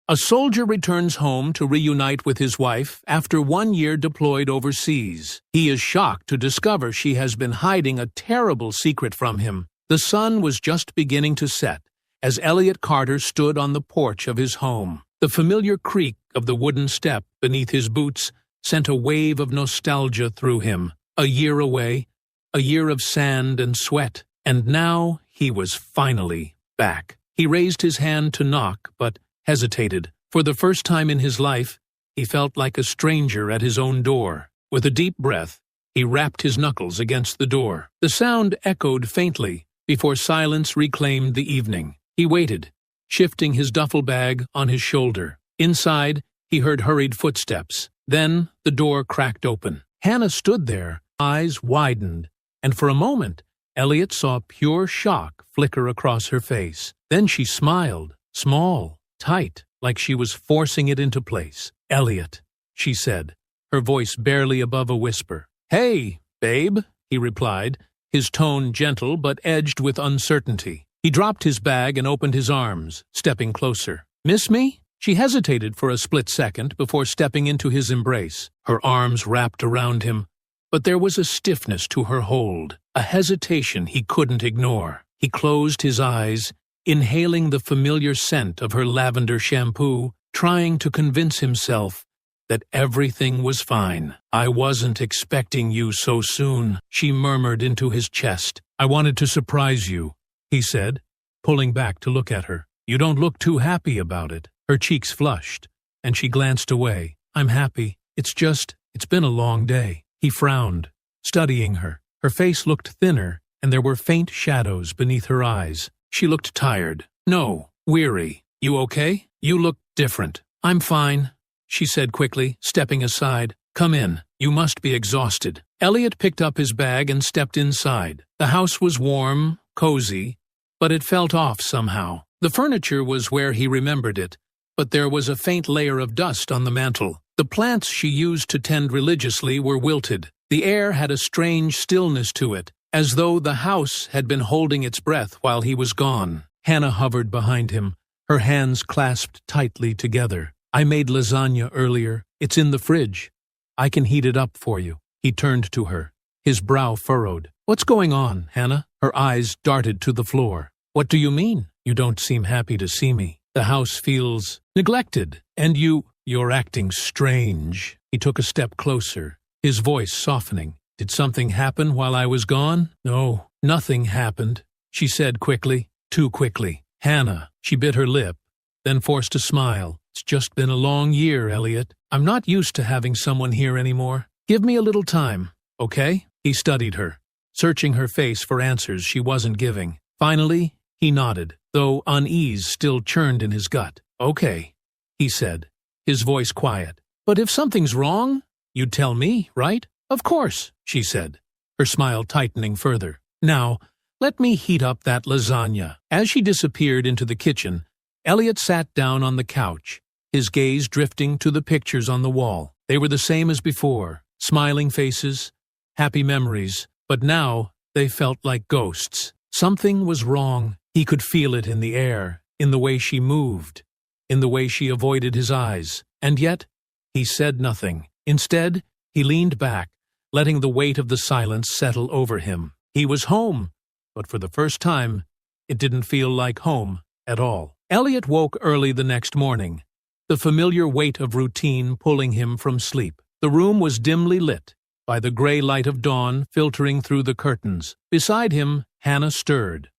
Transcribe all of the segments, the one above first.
A soldier returns home to reunite with his wife after 1 year deployed overseas. He is shocked to discover she has been hiding a terrible secret from him. The sun was just beginning to set as Elliot Carter stood on the porch of his home. The familiar creak of the wooden step beneath his boots sent a wave of nostalgia through him. A year away, a year of sand and sweat, and now he was finally back. He raised his hand to knock, but hesitated. For the first time in his life, he felt like a stranger at his own door. With a deep breath, he rapped his knuckles against the door. The sound echoed faintly before silence reclaimed the evening. He waited, shifting his duffel bag on his shoulder. Inside, he heard hurried footsteps. Then the door cracked open. Hannah stood there, eyes widened, and for a moment, Elliot saw pure shock flicker across her face. Then she smiled, small, tight, like she was forcing it into place. "Elliot," she said, her voice barely above a whisper. "Hey, babe," he replied, his tone gentle but edged with uncertainty. He dropped his bag and opened his arms, stepping closer. "Miss me?" She hesitated for a split second before stepping into his embrace, her arms wrapped around him. But there was a stiffness to her hold, a hesitation he couldn't ignore. He closed his eyes, inhaling the familiar scent of her lavender shampoo, trying to convince himself that everything was fine. "I wasn't expecting you so soon," she murmured into his chest. "I wanted to surprise you," he said, pulling back to look at her. "You don't look too happy about it." Her cheeks flushed, and she glanced away. "I'm happy. It's been a long day." He frowned, studying her. Her face looked thinner, and there were faint shadows beneath her eyes. She looked tired. No, weary. "You okay? You look different." "I'm fine," she said quickly, stepping aside. "Come in. You must be exhausted." Elliot picked up his bag and stepped inside. The house was warm, cozy, but it felt off somehow. The furniture was where he remembered it, but there was a faint layer of dust on the mantel. The plants she used to tend religiously were wilted. The air had a strange stillness to it, as though the house had been holding its breath while he was gone. Hannah hovered behind him, her hands clasped tightly together. "I made lasagna earlier. It's in the fridge. I can heat it up for you." He turned to her, his brow furrowed. "What's going on, Hannah?" Her eyes darted to the floor. "What do you mean? You don't seem happy to see me. The house feels neglected, and you're acting strange." He took a step closer, his voice softening. "Did something happen while I was gone?" "No, nothing happened," she said quickly, too quickly. "Hannah," she bit her lip, then forced a smile. "It's just been a long year, Elliot. I'm not used to having someone here anymore. Give me a little time, okay?" He studied her, searching her face for answers she wasn't giving. Finally, he nodded, though unease still churned in his gut. "Okay," he said, his voice quiet. "But if something's wrong, you'd tell me, right?" "Of course," she said, her smile tightening further. "Now, let me heat up that lasagna." As she disappeared into the kitchen, Elliot sat down on the couch, his gaze drifting to the pictures on the wall. They were the same as before, smiling faces, happy memories, but now they felt like ghosts. Something was wrong. He could feel it in the air, in the way she moved, in the way she avoided his eyes. And yet, he said nothing. Instead, he leaned back, letting the weight of the silence settle over him. He was home, but for the first time, it didn't feel like home at all. Elliot woke early the next morning, the familiar weight of routine pulling him from sleep. The room was dimly lit by the gray light of dawn filtering through the curtains. Beside him, Hannah stirred,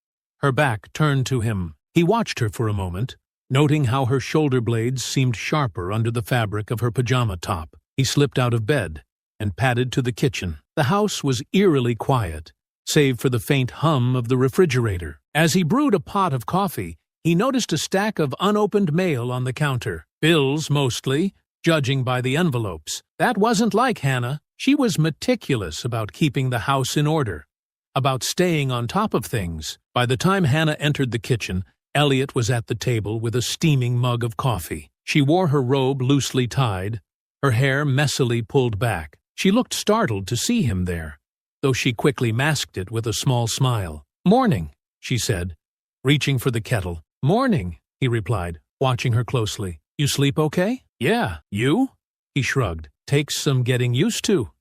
her back turned to him. He watched her for a moment, noting how her shoulder blades seemed sharper under the fabric of her pajama top. He slipped out of bed and padded to the kitchen. The house was eerily quiet, save for the faint hum of the refrigerator. As he brewed a pot of coffee, he noticed a stack of unopened mail on the counter. Bills, mostly, judging by the envelopes. That wasn't like Hannah. She was meticulous about keeping the house in order, about staying on top of things. By the time Hannah entered the kitchen, Elliot was at the table with a steaming mug of coffee. She wore her robe loosely tied, her hair messily pulled back. She looked startled to see him there, though she quickly masked it with a small smile. "Morning," she said, reaching for the kettle. "Morning," he replied, watching her closely. You sleep okay? Yeah. You? He shrugged. Takes some getting used to.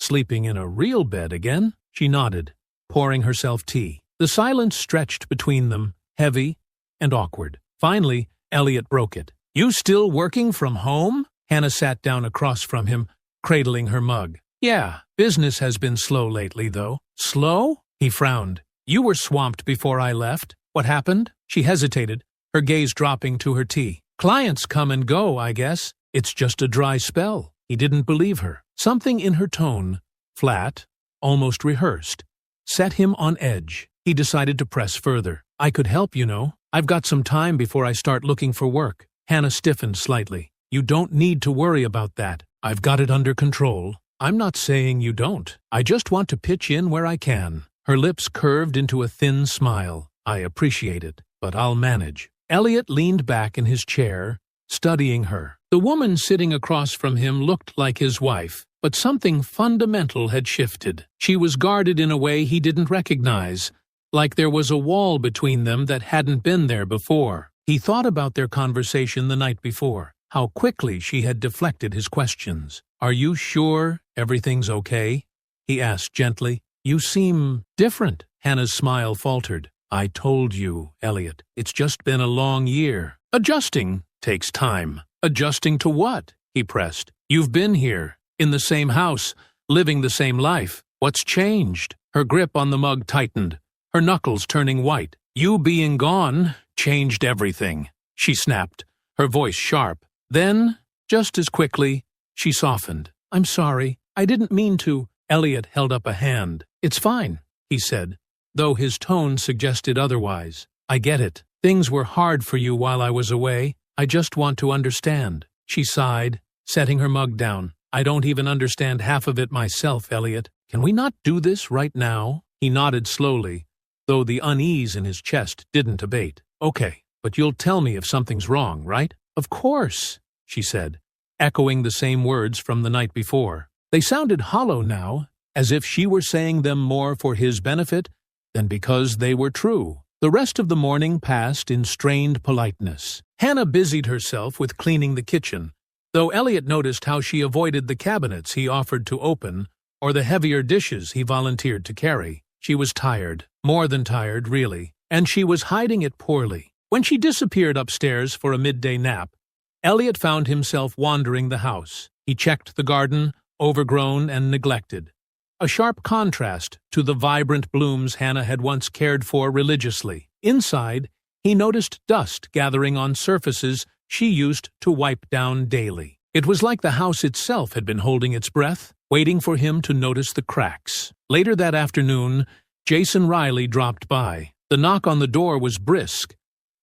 Sleeping in a real bed again? She nodded, pouring herself tea. The silence stretched between them, heavy and awkward. Finally, Elliot broke it. You still working from home? Hannah sat down across from him, cradling her mug. Yeah, business has been slow lately, though. Slow? He frowned. You were swamped before I left. What happened? She hesitated, her gaze dropping to her tea. Clients come and go, I guess. It's just a dry spell. He didn't believe her. Something in her tone, flat, almost rehearsed, set him on edge. He decided to press further. I could help, you know. I've got some time before I start looking for work. Hannah stiffened slightly. You don't need to worry about that. I've got it under control. I'm not saying you don't. I just want to pitch in where I can. Her lips curved into a thin smile. I appreciate it, but I'll manage. Elliot leaned back in his chair, studying her. The woman sitting across from him looked like his wife, but something fundamental had shifted. She was guarded in a way he didn't recognize, like there was a wall between them that hadn't been there before. He thought about their conversation the night before, how quickly she had deflected his questions. Are you sure everything's okay? He asked gently. You seem different. Hannah's smile faltered. I told you, Elliot, it's just been a long year. Adjusting takes time. Adjusting to what? He pressed. You've been here, in the same house, living the same life. What's changed? Her grip on the mug tightened, her knuckles turning white. You being gone changed everything, she snapped, her voice sharp. Then, just as quickly, she softened. I'm sorry. I didn't mean to. Elliot held up a hand. It's fine, he said, though his tone suggested otherwise. I get it. Things were hard for you while I was away. I just want to understand. She sighed, setting her mug down. I don't even understand half of it myself, Elliot. Can we not do this right now? He nodded slowly, though the unease in his chest didn't abate. Okay, but you'll tell me if something's wrong, right? Of course, she said, echoing the same words from the night before. They sounded hollow now, as if she were saying them more for his benefit than because they were true. The rest of the morning passed in strained politeness. Hannah busied herself with cleaning the kitchen, though Elliot noticed how she avoided the cabinets he offered to open or the heavier dishes he volunteered to carry. She was tired, more than tired, really, and she was hiding it poorly. When she disappeared upstairs for a midday nap, Elliot found himself wandering the house. He checked the garden, overgrown and neglected, a sharp contrast to the vibrant blooms Hannah had once cared for religiously. Inside, he noticed dust gathering on surfaces she used to wipe down daily. It was like the house itself had been holding its breath, waiting for him to notice the cracks. Later that afternoon, Jason Riley dropped by. The knock on the door was brisk,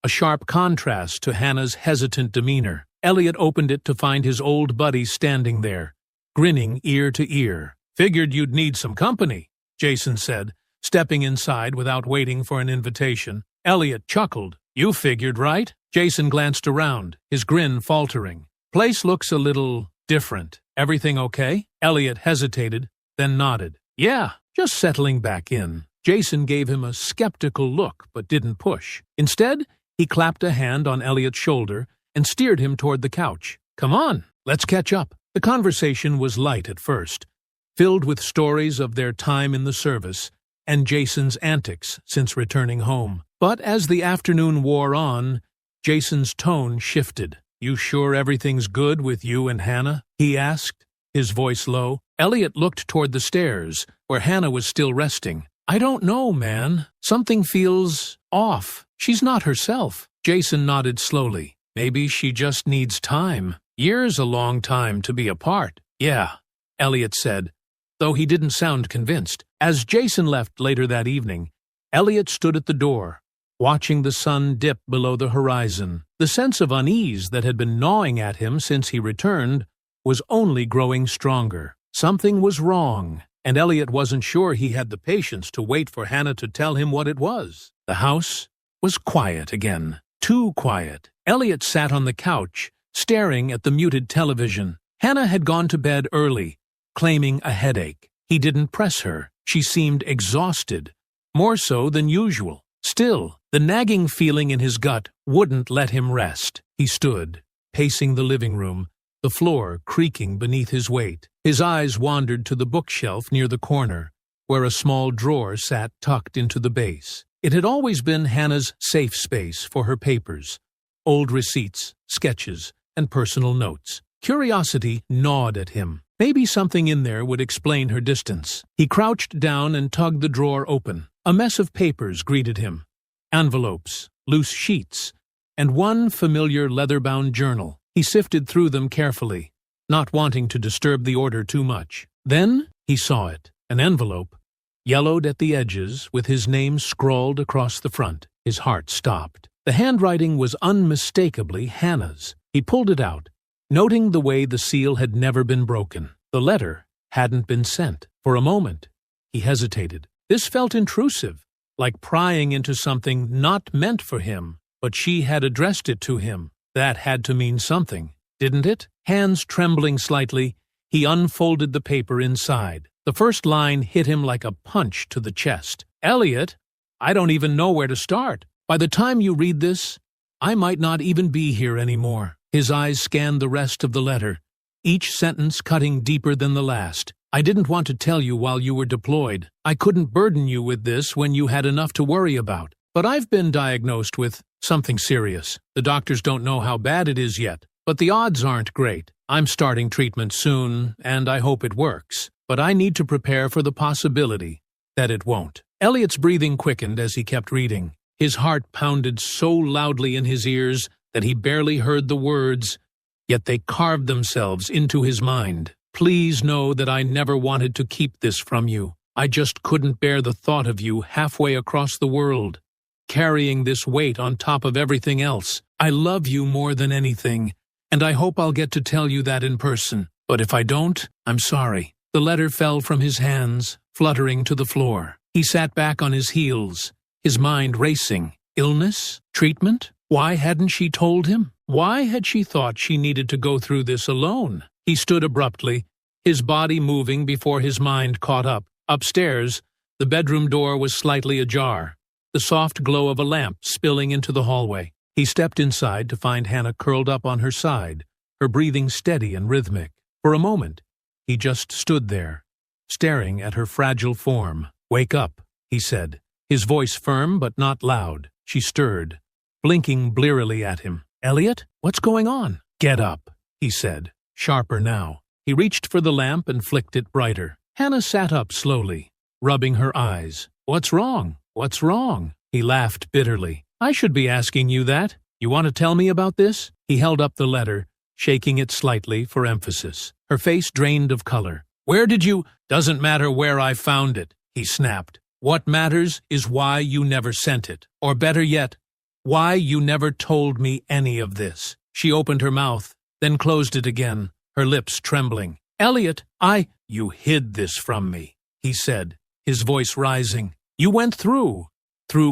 a sharp contrast to Hannah's hesitant demeanor. Elliot opened it to find his old buddy standing there, grinning ear to ear. Figured you'd need some company, Jason said, stepping inside without waiting for an invitation. Elliot chuckled. You figured, right? Jason glanced around, his grin faltering. Place looks a little different. Everything okay? Elliot hesitated, then nodded. Yeah, just settling back in. Jason gave him a skeptical look, but didn't push. Instead, he clapped a hand on Elliot's shoulder and steered him toward the couch. Come on, let's catch up. The conversation was light at first, filled with stories of their time in the service and Jason's antics since returning home. But as the afternoon wore on, Jason's tone shifted. You sure everything's good with you and Hannah? He asked, his voice low. Elliot looked toward the stairs, where Hannah was still resting. I don't know, man. Something feels off. She's not herself. Jason nodded slowly. Maybe she just needs time. Years a long time to be apart. Yeah, Elliot said, though he didn't sound convinced. As Jason left later that evening, Elliot stood at the door, watching the sun dip below the horizon. The sense of unease that had been gnawing at him since he returned was only growing stronger. Something was wrong, and Elliot wasn't sure he had the patience to wait for Hannah to tell him what it was. The house was quiet again. Too quiet. Elliot sat on the couch, staring at the muted television. Hannah had gone to bed early, claiming a headache. He didn't press her. She seemed exhausted, more so than usual. Still, the nagging feeling in his gut wouldn't let him rest. He stood, pacing the living room, the floor creaking beneath his weight. His eyes wandered to the bookshelf near the corner, where a small drawer sat tucked into the base. It had always been Hannah's safe space for her papers, old receipts, sketches, and personal notes. Curiosity gnawed at him. Maybe something in there would explain her distance. He crouched down and tugged the drawer open. A mess of papers greeted him. Envelopes, loose sheets, and one familiar leather-bound journal. He sifted through them carefully, not wanting to disturb the order too much. Then he saw it, an envelope, yellowed at the edges with his name scrawled across the front. His heart stopped. The handwriting was unmistakably Hannah's. He pulled it out, noting the way the seal had never been broken. The letter hadn't been sent. For a moment, he hesitated. This felt intrusive, like prying into something not meant for him. But she had addressed it to him. That had to mean something, didn't it? Hands trembling slightly, he unfolded the paper inside. The first line hit him like a punch to the chest. Elliot, I don't even know where to start. By the time you read this, I might not even be here anymore. His eyes scanned the rest of the letter, each sentence cutting deeper than the last. I didn't want to tell you while you were deployed. I couldn't burden you with this when you had enough to worry about. But I've been diagnosed with something serious. The doctors don't know how bad it is yet, but the odds aren't great. I'm starting treatment soon, and I hope it works. But I need to prepare for the possibility that it won't. Elliot's breathing quickened as he kept reading. His heart pounded so loudly in his ears that he barely heard the words, yet they carved themselves into his mind. Please know that I never wanted to keep this from you. I just couldn't bear the thought of you halfway across the world, carrying this weight on top of everything else. I love you more than anything, and I hope I'll get to tell you that in person. But if I don't, I'm sorry. The letter fell from his hands, fluttering to the floor. He sat back on his heels, his mind racing. Illness? Treatment? Why hadn't she told him? Why had she thought she needed to go through this alone? He stood abruptly, his body moving before his mind caught up. Upstairs, the bedroom door was slightly ajar, the soft glow of a lamp spilling into the hallway. He stepped inside to find Hannah curled up on her side, her breathing steady and rhythmic. For a moment, he just stood there, staring at her fragile form. "Wake up," he said, his voice firm but not loud. She stirred, blinking blearily at him. "Elliot, what's going on?" "Get up," he said, sharper now. He reached for the lamp and flicked it brighter. Hannah sat up slowly, rubbing her eyes. "What's wrong? What's wrong?" He laughed bitterly. "I should be asking you that. You want to tell me about this?" He held up the letter, shaking it slightly for emphasis. Her face drained of color. "Where did you—" "Doesn't matter where I found it," he snapped. "What matters is why you never sent it. Or better yet, why you never told me any of this." She opened her mouth, then closed it again, her lips trembling. "Elliot, You hid this from me," he said, his voice rising. "You went through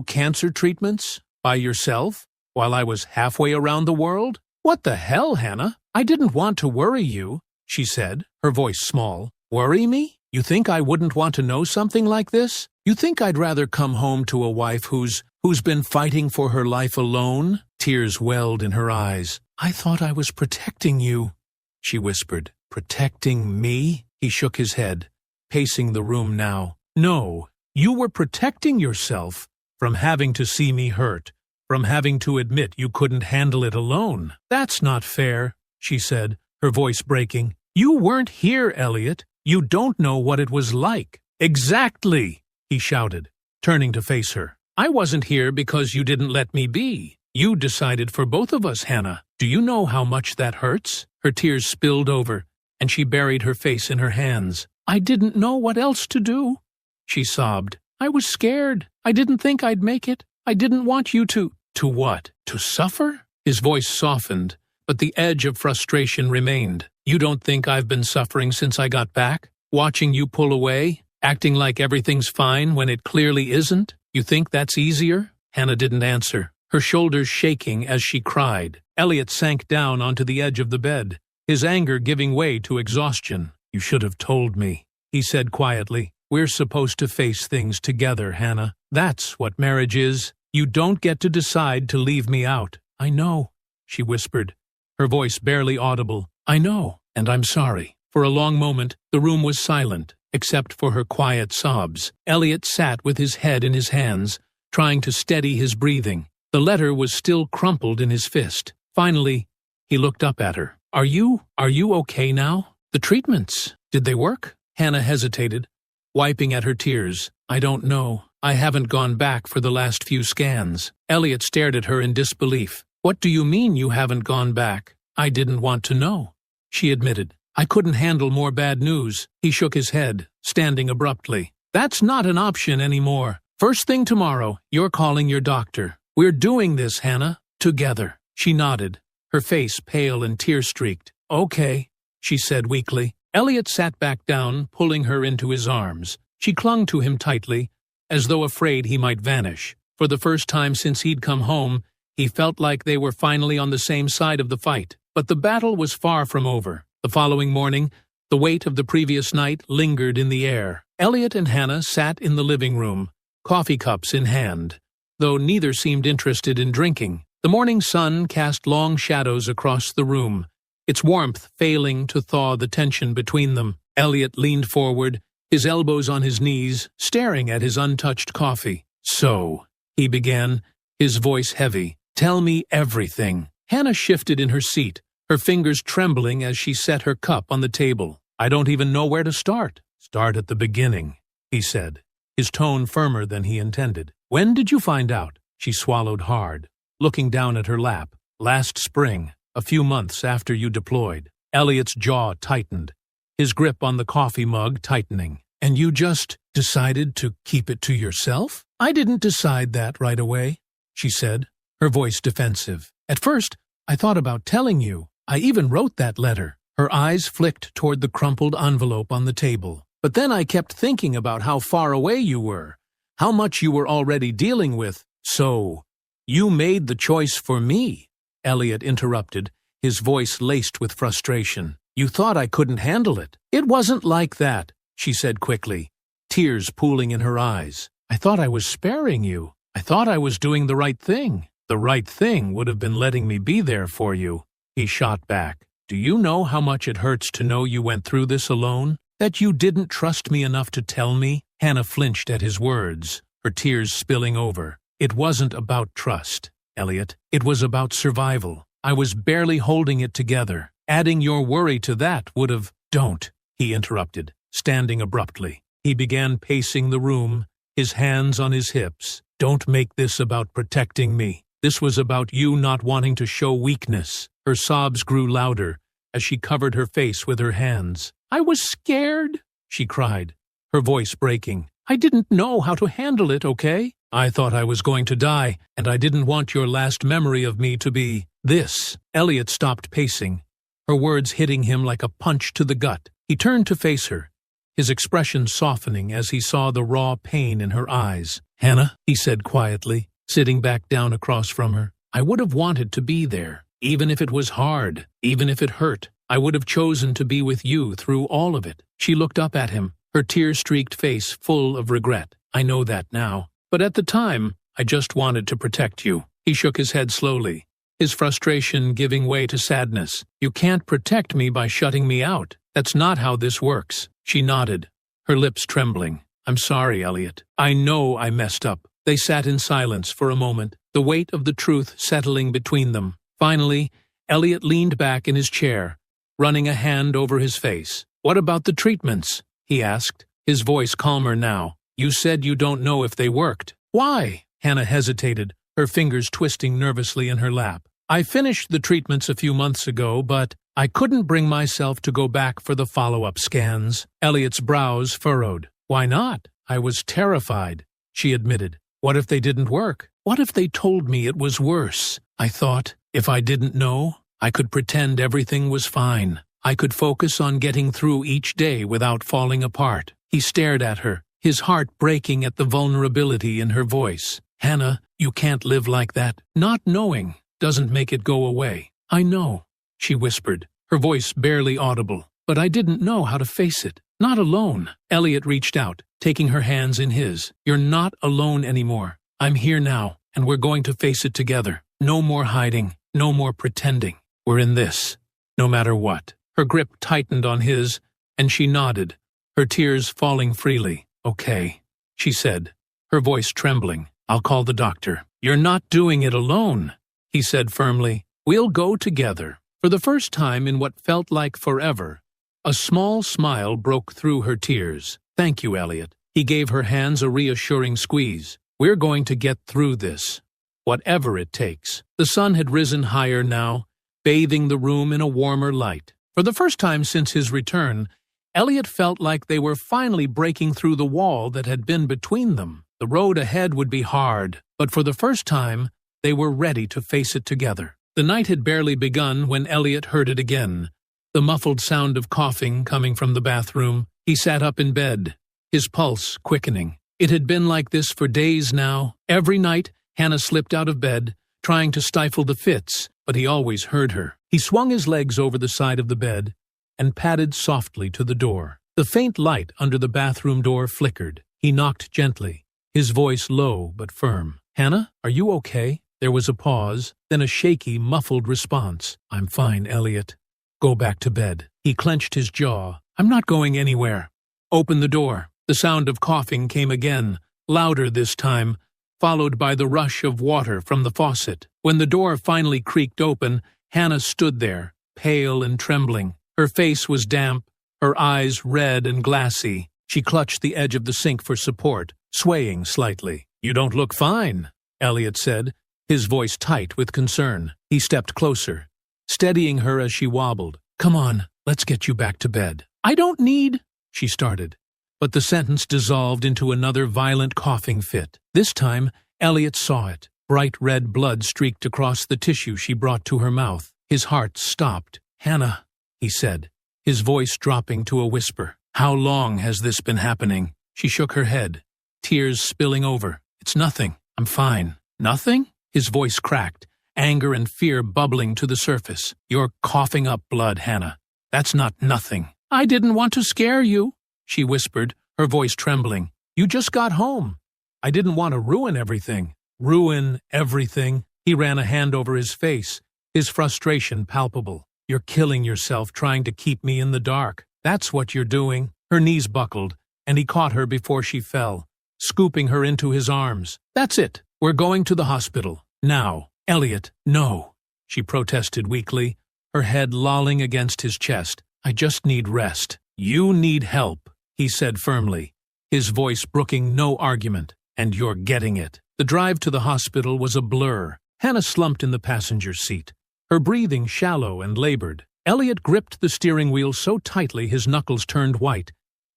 cancer treatments by yourself while I was halfway around the world? What the hell, Hannah? I didn't want to worry you," she said, her voice small. "Worry me? You think I wouldn't want to know something like this? You think I'd rather come home to a wife who's been fighting for her life alone?" Tears welled in her eyes. "I thought I was protecting you," she whispered. "Protecting me?" He shook his head, pacing the room now. "No, you were protecting yourself from having to see me hurt, from having to admit you couldn't handle it alone." "That's not fair," she said, her voice breaking. "You weren't here, Elliot. You don't know what it was like." "Exactly," he shouted, turning to face her. "I wasn't here because you didn't let me be. You decided for both of us, Hannah. Do you know how much that hurts?" Her tears spilled over, and she buried her face in her hands. "I didn't know what else to do," she sobbed. "I was scared. I didn't think I'd make it. I didn't want you to—" "To what? To suffer?" His voice softened, but the edge of frustration remained. "You don't think I've been suffering since I got back? Watching you pull away, acting like everything's fine when it clearly isn't? You think that's easier?" Hannah didn't answer, her shoulders shaking as she cried. Elliot sank down onto the edge of the bed, his anger giving way to exhaustion. "You should have told me," he said quietly. "We're supposed to face things together, Hannah. That's what marriage is. You don't get to decide to leave me out." "I know," she whispered, her voice barely audible. I know, and I'm sorry. For a long moment, the room was silent, except for her quiet sobs. Elliot sat with his head in his hands, trying to steady his breathing. The letter was still crumpled in his fist. Finally, he looked up at her. Are you okay now? The treatments, did they work? Hannah hesitated, wiping at her tears. I don't know. I haven't gone back for the last few scans. Elliot stared at her in disbelief. What do you mean you haven't gone back? I didn't want to know, she admitted. I couldn't handle more bad news. He shook his head, standing abruptly. That's not an option anymore. First thing tomorrow, you're calling your doctor. We're doing this, Hannah, together. She nodded, her face pale and tear-streaked. Okay, she said weakly. Elliot sat back down, pulling her into his arms. She clung to him tightly, as though afraid he might vanish. For the first time since he'd come home, he felt like they were finally on the same side of the fight. But the battle was far from over. The following morning, the weight of the previous night lingered in the air. Elliot and Hannah sat in the living room, coffee cups in hand, though neither seemed interested in drinking. The morning sun cast long shadows across the room, its warmth failing to thaw the tension between them. Elliot leaned forward, his elbows on his knees, staring at his untouched coffee. So, he began, his voice heavy, tell me everything. Hannah shifted in her seat, her fingers trembling as she set her cup on the table. I don't even know where to start. Start at the beginning, he said, his tone firmer than he intended. When did you find out? She swallowed hard, looking down at her lap. Last spring, a few months after you deployed. Elliot's jaw tightened, his grip on the coffee mug tightening. And you just decided to keep it to yourself? I didn't decide that right away, she said, her voice defensive. At first, I thought about telling you. I even wrote that letter. Her eyes flicked toward the crumpled envelope on the table. But then I kept thinking about how far away you were, how much you were already dealing with. So, you made the choice for me, Elliot interrupted, his voice laced with frustration. You thought I couldn't handle it. It wasn't like that, she said quickly, tears pooling in her eyes. I thought I was sparing you. I thought I was doing the right thing. The right thing would have been letting me be there for you. He shot back. Do you know how much it hurts to know you went through this alone? That you didn't trust me enough to tell me? Hannah flinched at his words, her tears spilling over. It wasn't about trust, Elliot. It was about survival. I was barely holding it together. Adding your worry to that would have... Don't, he interrupted, standing abruptly. He began pacing the room, his hands on his hips. Don't make this about protecting me. This was about you not wanting to show weakness. Her sobs grew louder as she covered her face with her hands. I was scared, she cried, her voice breaking. I didn't know how to handle it, okay? I thought I was going to die, and I didn't want your last memory of me to be this. Elliot stopped pacing, her words hitting him like a punch to the gut. He turned to face her, his expression softening as he saw the raw pain in her eyes. Hannah, he said quietly, sitting back down across from her, I would have wanted to be there. Even if it was hard, even if it hurt, I would have chosen to be with you through all of it. She looked up at him, her tear-streaked face full of regret. I know that now. But at the time, I just wanted to protect you. He shook his head slowly, his frustration giving way to sadness. You can't protect me by shutting me out. That's not how this works. She nodded, her lips trembling. I'm sorry, Elliot. I know I messed up. They sat in silence for a moment, the weight of the truth settling between them. Finally, Elliot leaned back in his chair, running a hand over his face. What about the treatments? He asked, his voice calmer now. You said you don't know if they worked. Why? Hannah hesitated, her fingers twisting nervously in her lap. I finished the treatments a few months ago, but I couldn't bring myself to go back for the follow-up scans. Elliot's brows furrowed. Why not? I was terrified, she admitted. What if they didn't work? What if they told me it was worse? I thought, if I didn't know, I could pretend everything was fine. I could focus on getting through each day without falling apart. He stared at her, his heart breaking at the vulnerability in her voice. Hannah, you can't live like that. Not knowing doesn't make it go away. I know, she whispered, her voice barely audible. But I didn't know how to face it. Not alone. Elliot reached out, taking her hands in his. You're not alone anymore. I'm here now, and we're going to face it together. No more hiding, no more pretending. We're in this, no matter what. Her grip tightened on his, and she nodded, her tears falling freely. Okay, she said, her voice trembling. I'll call the doctor. You're not doing it alone, he said firmly. We'll go together. For the first time in what felt like forever, a small smile broke through her tears. Thank you, Elliot. He gave her hands a reassuring squeeze. We're going to get through this, whatever it takes. The sun had risen higher now, bathing the room in a warmer light. For the first time since his return, Elliot felt like they were finally breaking through the wall that had been between them. The road ahead would be hard, but for the first time, they were ready to face it together. The night had barely begun when Elliot heard it again, the muffled sound of coughing coming from the bathroom. He sat up in bed, his pulse quickening. It had been like this for days now. Every night, Hannah slipped out of bed, trying to stifle the fits, but he always heard her. He swung his legs over the side of the bed and padded softly to the door. The faint light under the bathroom door flickered. He knocked gently, his voice low but firm. Hannah, are you okay? There was a pause, then a shaky, muffled response. I'm fine, Elliot. Go back to bed. He clenched his jaw. I'm not going anywhere. Open the door. The sound of coughing came again, louder this time, followed by the rush of water from the faucet. When the door finally creaked open, Hannah stood there, pale and trembling. Her face was damp, her eyes red and glassy. She clutched the edge of the sink for support, swaying slightly. You don't look fine, Elliot said, his voice tight with concern. He stepped closer, steadying her as she wobbled. Come on, let's get you back to bed. I don't need, she started. But the sentence dissolved into another violent coughing fit. This time, Elliot saw it. Bright red blood streaked across the tissue she brought to her mouth. His heart stopped. Hannah, he said, his voice dropping to a whisper. How long has this been happening? She shook her head, tears spilling over. It's nothing. I'm fine. Nothing? His voice cracked, anger and fear bubbling to the surface. You're coughing up blood, Hannah. That's not nothing. I didn't want to scare you, she whispered, her voice trembling. You just got home. I didn't want to ruin everything. Ruin everything? He ran a hand over his face, his frustration palpable. You're killing yourself trying to keep me in the dark. That's what you're doing. Her knees buckled, and he caught her before she fell, scooping her into his arms. That's it. We're going to the hospital. Now. Elliot, no, she protested weakly, her head lolling against his chest. I just need rest. You need help, he said firmly, his voice brooking no argument. And you're getting it. The drive to the hospital was a blur. Hannah slumped in the passenger seat, her breathing shallow and labored. Elliot gripped the steering wheel so tightly his knuckles turned white,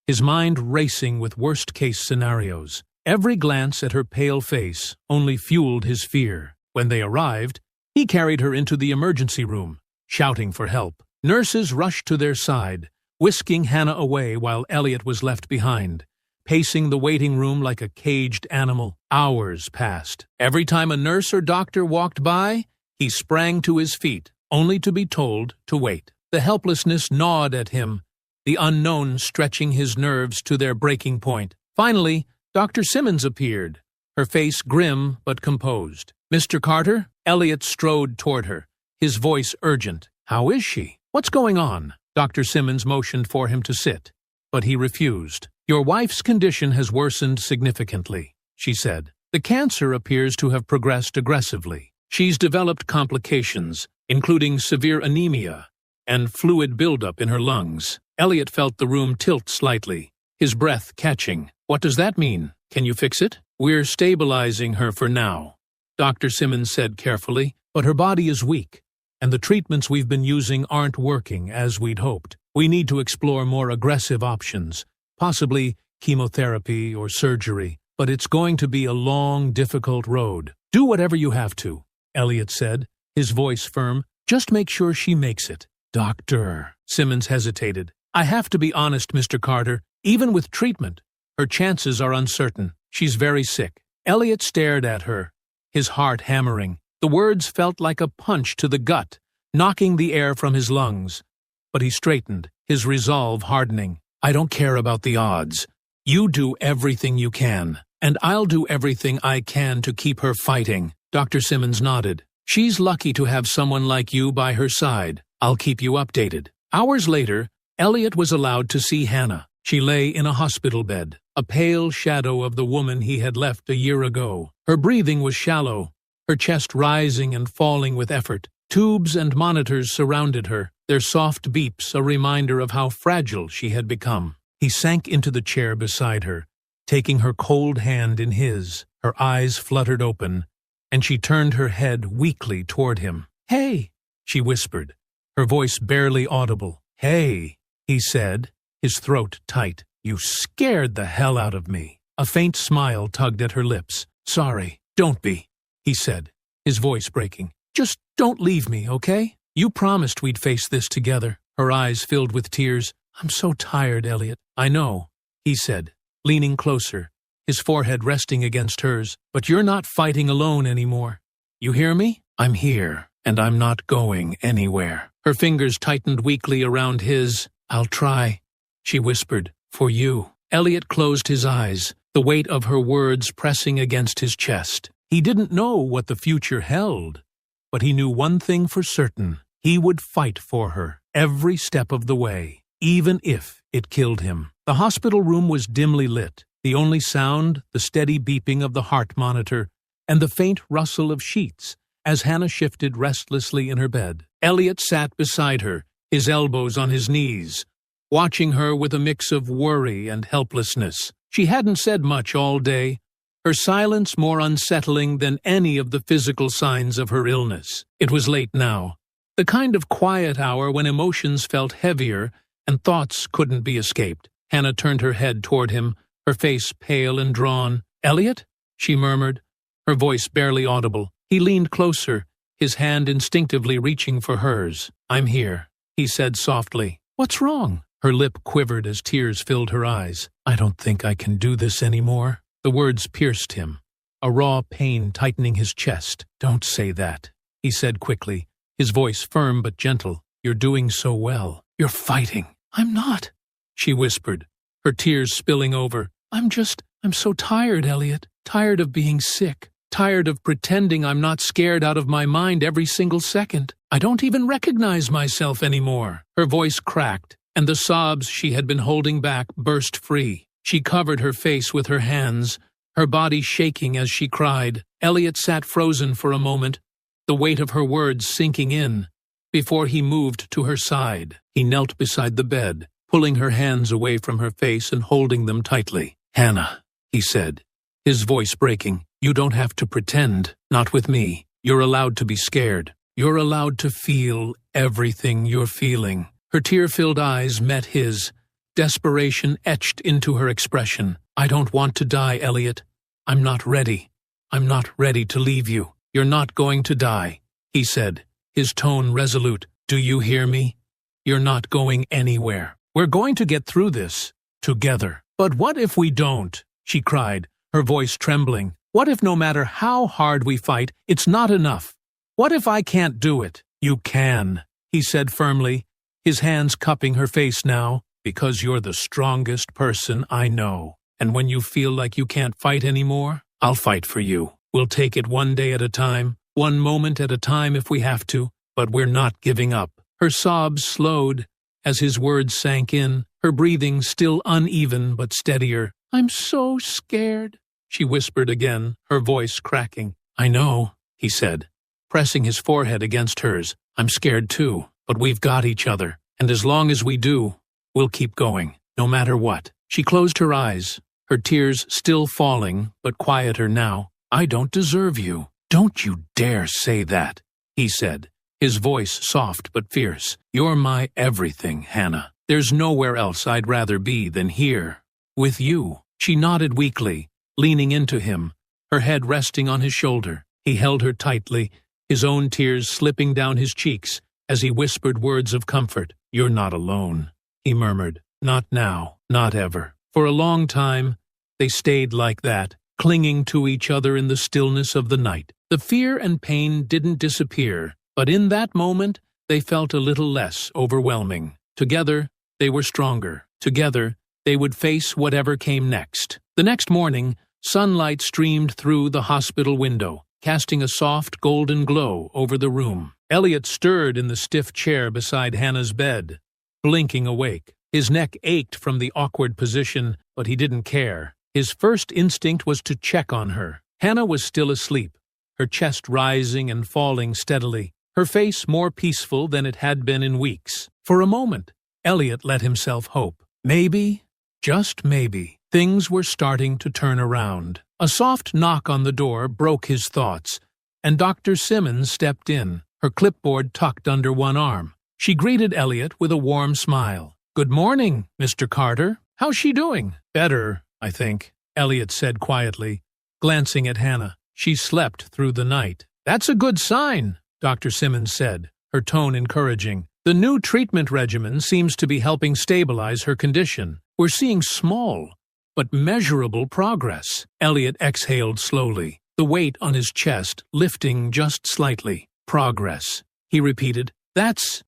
his mind racing with worst-case scenarios. Every glance at her pale face only fueled his fear. When they arrived, he carried her into the emergency room, shouting for help. Nurses rushed to their side, whisking Hannah away while Elliot was left behind, pacing the waiting room like a caged animal. Hours passed. Every time a nurse or doctor walked by, he sprang to his feet, only to be told to wait. The helplessness gnawed at him, the unknown stretching his nerves to their breaking point. Finally, Dr. Simmons appeared, her face grim but composed. Mr. Carter? Elliot strode toward her, his voice urgent. How is she? What's going on? Dr. Simmons motioned for him to sit, but he refused. Your wife's condition has worsened significantly, she said. The cancer appears to have progressed aggressively. She's developed complications, including severe anemia and fluid buildup in her lungs. Elliot felt the room tilt slightly, his breath catching. What does that mean? Can you fix it? We're stabilizing her for now, Dr. Simmons said carefully, but her body is weak, and the treatments we've been using aren't working as we'd hoped. We need to explore more aggressive options, possibly chemotherapy or surgery, but it's going to be a long, difficult road. Do whatever you have to, Elliot said, his voice firm. Just make sure she makes it. Doctor, Simmons hesitated. I have to be honest, Mr. Carter. Even with treatment, her chances are uncertain. She's very sick. Elliot stared at her, his heart hammering. The words felt like a punch to the gut, knocking the air from his lungs. But he straightened, his resolve hardening. I don't care about the odds. You do everything you can, and I'll do everything I can to keep her fighting. Dr. Simmons nodded. She's lucky to have someone like you by her side. I'll keep you updated." Hours later, Elliot was allowed to see Hannah. She lay in a hospital bed, a pale shadow of the woman he had left a year ago. Her breathing was shallow, her chest rising and falling with effort. Tubes and monitors surrounded her, their soft beeps a reminder of how fragile she had become. He sank into the chair beside her, taking her cold hand in his. Her eyes fluttered open, and she turned her head weakly toward him. "Hey," she whispered, her voice barely audible. "Hey," he said, his throat tight. "You scared the hell out of me." A faint smile tugged at her lips. "Sorry, don't be," he said, his voice breaking. "Just don't leave me, okay? You promised we'd face this together." Her eyes filled with tears. "I'm so tired, Elliot." "I know," he said, leaning closer, his forehead resting against hers. "But you're not fighting alone anymore. You hear me? I'm here, and I'm not going anywhere." Her fingers tightened weakly around his. "I'll try," she whispered, "for you." Elliot closed his eyes, the weight of her words pressing against his chest. He didn't know what the future held, but he knew one thing for certain. He would fight for her every step of the way, even if it killed him. The hospital room was dimly lit, the only sound the steady beeping of the heart monitor and the faint rustle of sheets as Hannah shifted restlessly in her bed. Elliot sat beside her, his elbows on his knees, watching her with a mix of worry and helplessness. She hadn't said much all day, her silence more unsettling than any of the physical signs of her illness. It was late now, the kind of quiet hour when emotions felt heavier and thoughts couldn't be escaped. Hannah turned her head toward him, her face pale and drawn. "Elliot?" she murmured, her voice barely audible. He leaned closer, his hand instinctively reaching for hers. "I'm here," he said softly. "What's wrong?" Her lip quivered as tears filled her eyes. "I don't think I can do this anymore." The words pierced him, a raw pain tightening his chest. "Don't say that," he said quickly, his voice firm but gentle. "You're doing so well. You're fighting." "I'm not," she whispered, her tears spilling over. I'm so tired, Elliot. Tired of being sick. Tired of pretending I'm not scared out of my mind every single second. I don't even recognize myself anymore." Her voice cracked, and the sobs she had been holding back burst free. She covered her face with her hands, her body shaking as she cried. Elliot sat frozen for a moment, the weight of her words sinking in, before he moved to her side. He knelt beside the bed, pulling her hands away from her face and holding them tightly. "Hannah," he said, his voice breaking, "you don't have to pretend, not with me. You're allowed to be scared. You're allowed to feel everything you're feeling." Her tear-filled eyes met his, desperation etched into her expression. "I don't want to die, Elliot. I'm not ready. I'm not ready to leave you. You're not going to die," he said, his tone resolute. "Do you hear me? You're not going anywhere. We're going to get through this, together." "But what if we don't?" she cried, her voice trembling. "What if no matter how hard we fight, it's not enough? What if I can't do it?" "You can," he said firmly, his hands cupping her face now, "because you're the strongest person I know. And when you feel like you can't fight anymore, I'll fight for you. We'll take it one day at a time, one moment at a time if we have to, but we're not giving up." Her sobs slowed as his words sank in, her breathing still uneven but steadier. "I'm so scared," she whispered again, her voice cracking. "I know," he said, pressing his forehead against hers. "I'm scared too, but we've got each other, and as long as we do, we'll keep going, no matter what." She closed her eyes, her tears still falling, but quieter now. "I don't deserve you." "Don't you dare say that," he said, his voice soft but fierce. "You're my everything, Hannah. There's nowhere else I'd rather be than here, with you." She nodded weakly, leaning into him, her head resting on his shoulder. He held her tightly, his own tears slipping down his cheeks as he whispered words of comfort. "You're not alone," he murmured. "Not now, not ever." For a long time, they stayed like that, clinging to each other in the stillness of the night. The fear and pain didn't disappear, but in that moment, they felt a little less overwhelming. Together, they were stronger. Together, they would face whatever came next. The next morning, sunlight streamed through the hospital window, casting a soft golden glow over the room. Elliot stirred in the stiff chair beside Hannah's bed, blinking awake. His neck ached from the awkward position, but he didn't care. His first instinct was to check on her. Hannah was still asleep, her chest rising and falling steadily, her face more peaceful than it had been in weeks. For a moment, Elliot let himself hope. Maybe, just maybe, things were starting to turn around. A soft knock on the door broke his thoughts, and Dr. Simmons stepped in, her clipboard tucked under one arm. She greeted Elliot with a warm smile. "Good morning, Mr. Carter. How's she doing?" "Better, I think," Elliot said quietly, glancing at Hannah. "She slept through the night." "That's a good sign," Dr. Simmons said, her tone encouraging. "The new treatment regimen seems to be helping stabilize her condition. We're seeing small, but measurable progress." Elliot exhaled slowly, the weight on his chest lifting just slightly. "Progress," he repeated. That's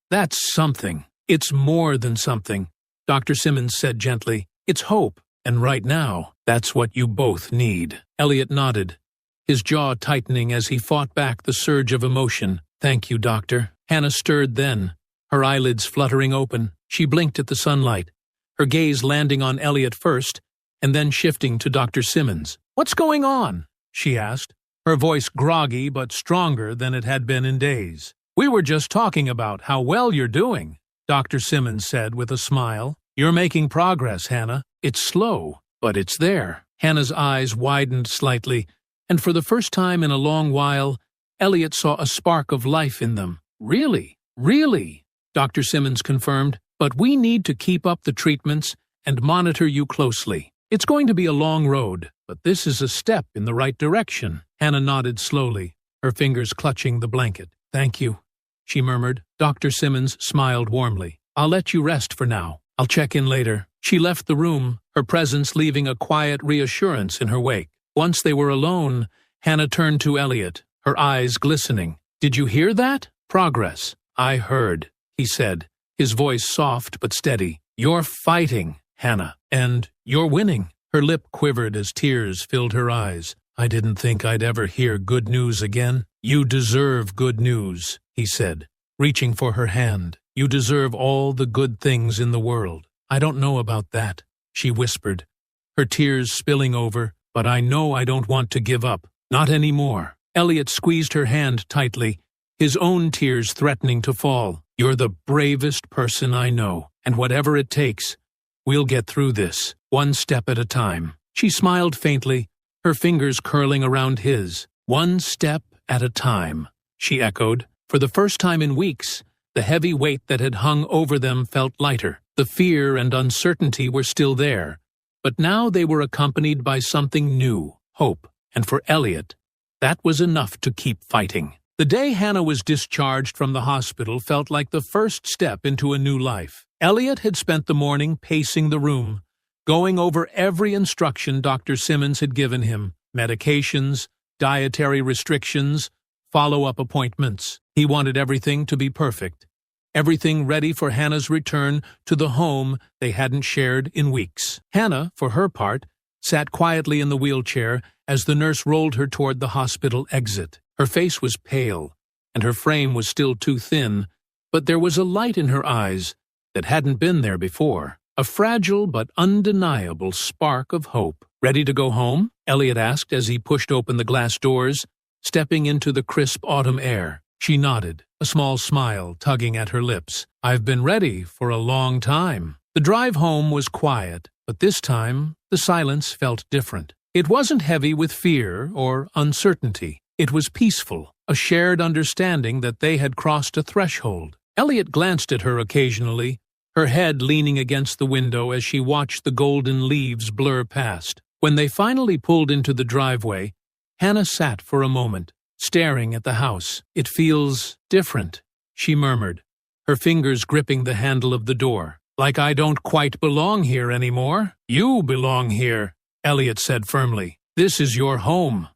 something. "It's more than something," Dr. Simmons said gently. "It's hope, and right now, that's what you both need." Elliot nodded, his jaw tightening as he fought back the surge of emotion. "Thank you, Doctor." Hannah stirred then, her eyelids fluttering open. She blinked at the sunlight, her gaze landing on Elliot first, and then shifting to Dr. Simmons. "What's going on?" she asked, her voice groggy but stronger than it had been in days. "We were just talking about how well you're doing," Dr. Simmons said with a smile. "You're making progress, Hannah. It's slow, but it's there." Hannah's eyes widened slightly, and for the first time in a long while, Elliot saw a spark of life in them. "Really? Really?" Dr. Simmons confirmed. "But we need to keep up the treatments and monitor you closely. It's going to be a long road, but this is a step in the right direction." Hannah nodded slowly, her fingers clutching the blanket. "Thank you," she murmured. Dr. Simmons smiled warmly. "I'll let you rest for now. I'll check in later." She left the room, her presence leaving a quiet reassurance in her wake. Once they were alone, Hannah turned to Elliot, her eyes glistening. "Did you hear that? Progress." "I heard," he said, his voice soft but steady. "You're fighting, Hannah, and you're winning." Her lip quivered as tears filled her eyes. "I didn't think I'd ever hear good news again." "You deserve good news," he said, reaching for her hand. "You deserve all the good things in the world." "I don't know about that," she whispered, her tears spilling over, "but I know I don't want to give up. Not anymore." Elliot squeezed her hand tightly, his own tears threatening to fall. "You're the bravest person I know, and whatever it takes, we'll get through this, one step at a time." She smiled faintly, her fingers curling around his. "One step at a time," she echoed. For the first time in weeks, the heavy weight that had hung over them felt lighter. The fear and uncertainty were still there, but now they were accompanied by something new, hope, and for Elliot, that was enough to keep fighting. The day Hannah was discharged from the hospital felt like the first step into a new life. Elliot had spent the morning pacing the room, going over every instruction Dr. Simmons had given him, medications, dietary restrictions, follow-up appointments. He wanted everything to be perfect, everything ready for Hannah's return to the home they hadn't shared in weeks. Hannah, for her part, sat quietly in the wheelchair as the nurse rolled her toward the hospital exit. Her face was pale, and her frame was still too thin, but there was a light in her eyes that hadn't been there before, a fragile but undeniable spark of hope. "Ready to go home?" Elliot asked as he pushed open the glass doors, stepping into the crisp autumn air. She nodded, a small smile tugging at her lips. "I've been ready for a long time." The drive home was quiet, but this time the silence felt different. It wasn't heavy with fear or uncertainty. It was peaceful, a shared understanding that they had crossed a threshold. Elliot glanced at her occasionally, her head leaning against the window as she watched the golden leaves blur past. When they finally pulled into the driveway, Hannah sat for a moment, staring at the house. "It feels different," she murmured, her fingers gripping the handle of the door. "Like I don't quite belong here anymore." "You belong here," Elliot said firmly. "This is your home.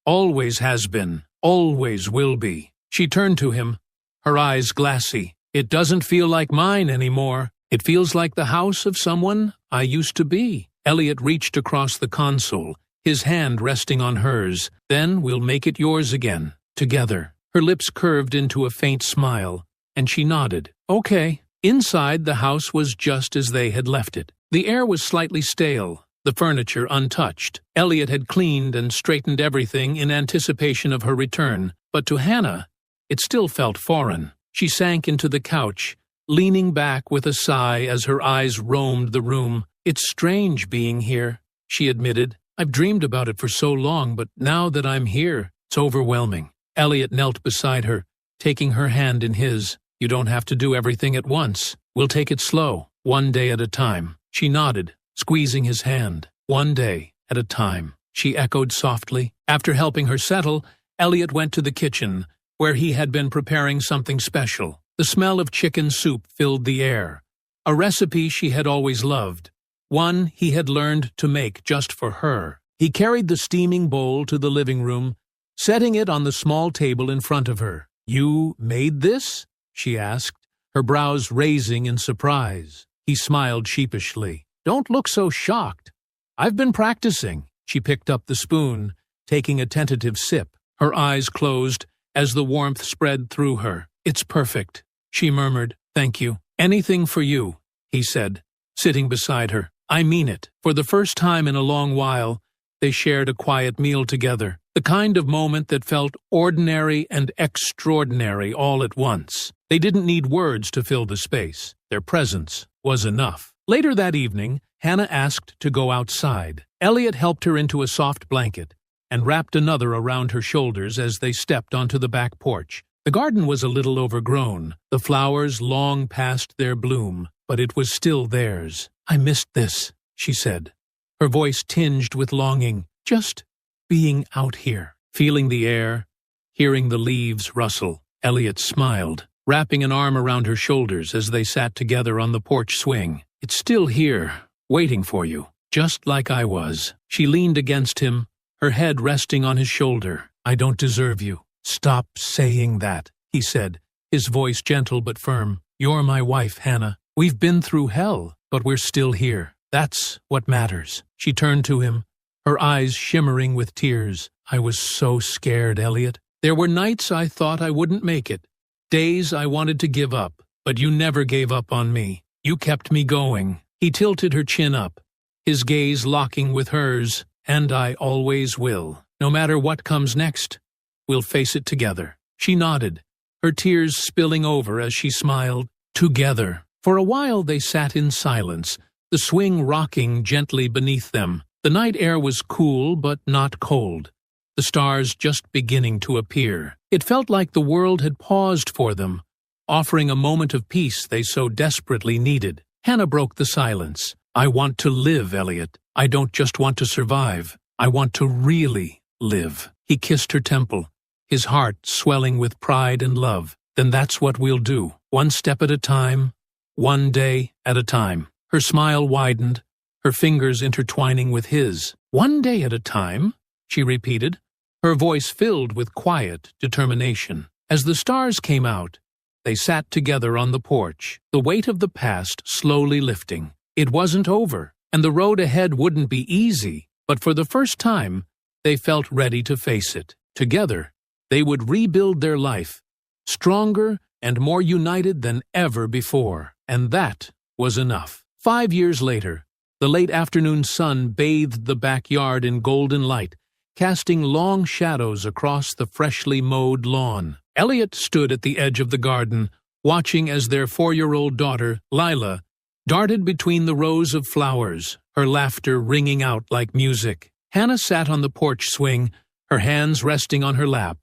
Always has been, always will be." She turned to him, her eyes glassy. "It doesn't feel like mine anymore. It feels like the house of someone I used to be." Elliot reached across the console, his hand resting on hers, Then we'll make it yours again, together. Her lips curved into a faint smile, and she nodded. Okay. Inside, the house was just as they had left it. The air was slightly stale, the furniture untouched. Elliot had cleaned and straightened everything in anticipation of her return, but to Hannah, it still felt foreign. She sank into the couch, leaning back with a sigh as her eyes roamed the room. It's strange being here, she admitted. I've dreamed about it for so long, but now that I'm here, it's overwhelming. Elliot knelt beside her, taking her hand in his. You don't have to do everything at once. We'll take it slow, one day at a time. She nodded, squeezing his hand. One day at a time, she echoed softly. After helping her settle, Elliot went to the kitchen, where he had been preparing something special. The smell of chicken soup filled the air, a recipe she had always loved, one he had learned to make just for her. He carried the steaming bowl to the living room, setting it on the small table in front of her. You made this? She asked, her brows raising in surprise. He smiled sheepishly. Don't look so shocked. I've been practicing. She picked up the spoon, taking a tentative sip. Her eyes closed as the warmth spread through her. It's perfect, she murmured. Thank you. Anything for you, he said, sitting beside her. I mean it. For the first time in a long while, they shared a quiet meal together, the kind of moment that felt ordinary and extraordinary all at once. They didn't need words to fill the space. Their presence was enough. Later that evening, Hannah asked to go outside. Elliot helped her into a soft blanket and wrapped another around her shoulders as they stepped onto the back porch. The garden was a little overgrown, the flowers long past their bloom, but it was still theirs. I missed this, she said, her voice tinged with longing. Just being out here, feeling the air, hearing the leaves rustle. Elliot smiled, wrapping an arm around her shoulders as they sat together on the porch swing. It's still here, waiting for you, just like I was. She leaned against him, her head resting on his shoulder. I don't deserve you. Stop saying that, he said, his voice gentle but firm. You're my wife, Hannah. We've been through hell, but we're still here. That's what matters. She turned to him, her eyes shimmering with tears. I was so scared, Elliot. There were nights I thought I wouldn't make it, days I wanted to give up, but you never gave up on me. You kept me going. He tilted her chin up, his gaze locking with hers. And I always will. No matter what comes next, we'll face it together. She nodded, her tears spilling over as she smiled. Together. For a while they sat in silence, the swing rocking gently beneath them. The night air was cool but not cold, the stars just beginning to appear. It felt like the world had paused for them, offering a moment of peace they so desperately needed. Hannah broke the silence. I want to live, Elliot. I don't just want to survive. I want to really live. He kissed her temple, his heart swelling with pride and love. Then that's what we'll do, one step at a time, one day at a time. Her smile widened, her fingers intertwining with his. One day at a time, she repeated, her voice filled with quiet determination. As the stars came out, they sat together on the porch, the weight of the past slowly lifting. It wasn't over, and the road ahead wouldn't be easy, but for the first time, they felt ready to face it. Together, they would rebuild their life, stronger and more united than ever before, and that was enough. 5 years later, the late afternoon sun bathed the backyard in golden light, casting long shadows across the freshly mowed lawn. Elliot stood at the edge of the garden, watching as their 4-year-old daughter, Lila, darted between the rows of flowers, her laughter ringing out like music. Hannah sat on the porch swing, her hands resting on her lap,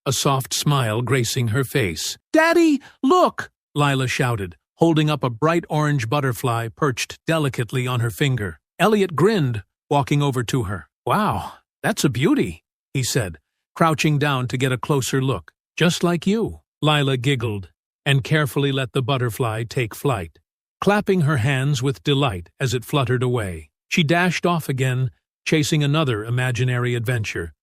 a soft smile gracing her face. "Daddy, look!" Lila shouted, holding up a bright orange butterfly perched delicately on her finger. Elliot grinned, walking over to her. "Wow, that's a beauty," he said, crouching down to get a closer look. "Just like you." Lila giggled and carefully let the butterfly take flight, clapping her hands with delight as it fluttered away. She dashed off again, chasing another imaginary adventure,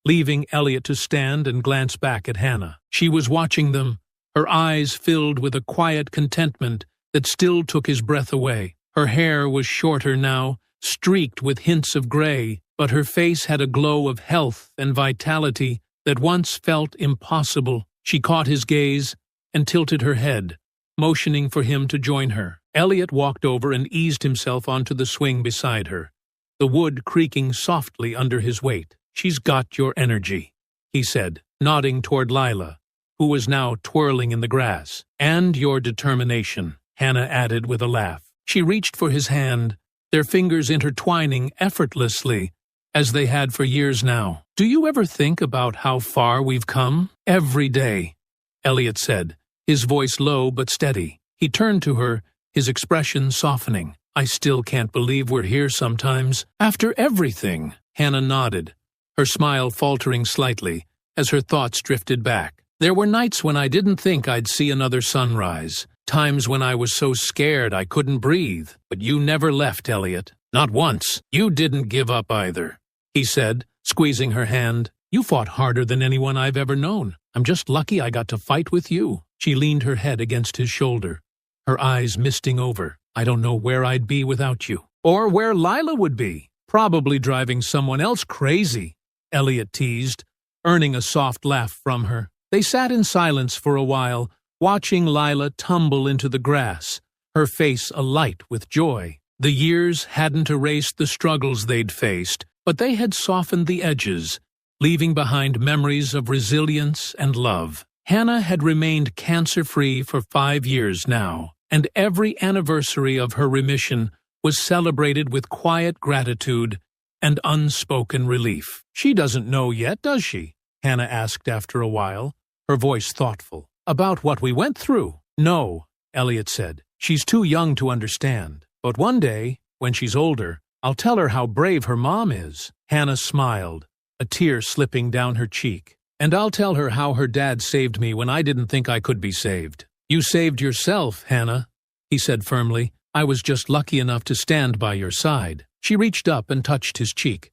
leaving Elliot to stand and glance back at Hannah. She was watching them, her eyes filled with a quiet contentment that still took his breath away. Her hair was shorter now, streaked with hints of gray, but her face had a glow of health and vitality that once felt impossible. She caught his gaze and tilted her head, motioning for him to join her. Elliot walked over and eased himself onto the swing beside her, the wood creaking softly under his weight. "She's got your energy," he said, nodding toward Lila, who was now twirling in the grass. "And your determination," Hannah added with a laugh. She reached for his hand, their fingers intertwining effortlessly, as they had for years now. "Do you ever think about how far we've come?" "Every day," Elliot said, his voice low but steady. He turned to her, his expression softening. "I still can't believe we're here sometimes. After everything." Hannah nodded, her smile faltering slightly as her thoughts drifted back. "There were nights when I didn't think I'd see another sunrise, times when I was so scared I couldn't breathe. But you never left, Elliot. Not once. You didn't give up either," he said, squeezing her hand. "You fought harder than anyone I've ever known. I'm just lucky I got to fight with you." She leaned her head against his shoulder, her eyes misting over. "I don't know where I'd be without you. Or where Lila would be. Probably driving someone else crazy," Elliot teased, earning a soft laugh from her. They sat in silence for a while, watching Lila tumble into the grass, her face alight with joy. The years hadn't erased the struggles they'd faced, but they had softened the edges, leaving behind memories of resilience and love. Hannah had remained cancer-free for 5 years now, and every anniversary of her remission was celebrated with quiet gratitude and unspoken relief. "She doesn't know yet, does she?" Hannah asked after a while, her voice thoughtful. "About what we went through?" "No," Elliot said. "She's too young to understand. But one day, when she's older, I'll tell her how brave her mom is." Hannah smiled, a tear slipping down her cheek. "And I'll tell her how her dad saved me when I didn't think I could be saved." "You saved yourself, Hannah," he said firmly. "I was just lucky enough to stand by your side." She reached up and touched his cheek,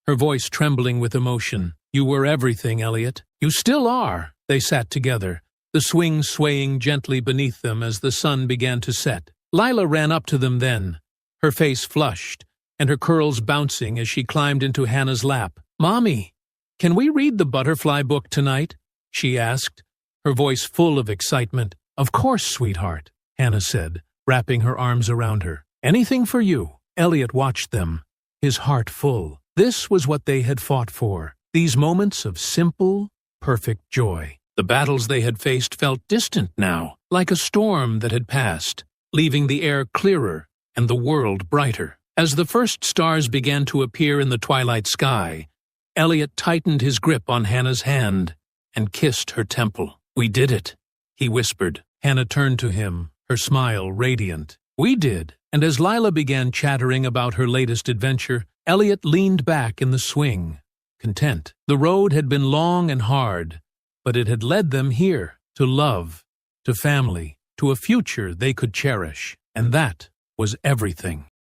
her voice trembling with emotion. "You were everything, Elliot. You still are." They sat together, the swing swaying gently beneath them as the sun began to set. Lila ran up to them then, her face flushed, and her curls bouncing as she climbed into Hannah's lap. "Mommy, can we read the butterfly book tonight?" she asked, her voice full of excitement. "Of course, sweetheart," Hannah said, wrapping her arms around her. "Anything for you." Elliot watched them, his heart full. This was what they had fought for, these moments of simple, perfect joy. The battles they had faced felt distant now, like a storm that had passed, leaving the air clearer and the world brighter. As the first stars began to appear in the twilight sky, Elliot tightened his grip on Hannah's hand and kissed her temple. "We did it," he whispered. Hannah turned to him, her smile radiant. "We did." And as Lila began chattering about her latest adventure, Elliot leaned back in the swing, content. The road had been long and hard, but it had led them here, to love, to family, to a future they could cherish. And that was everything.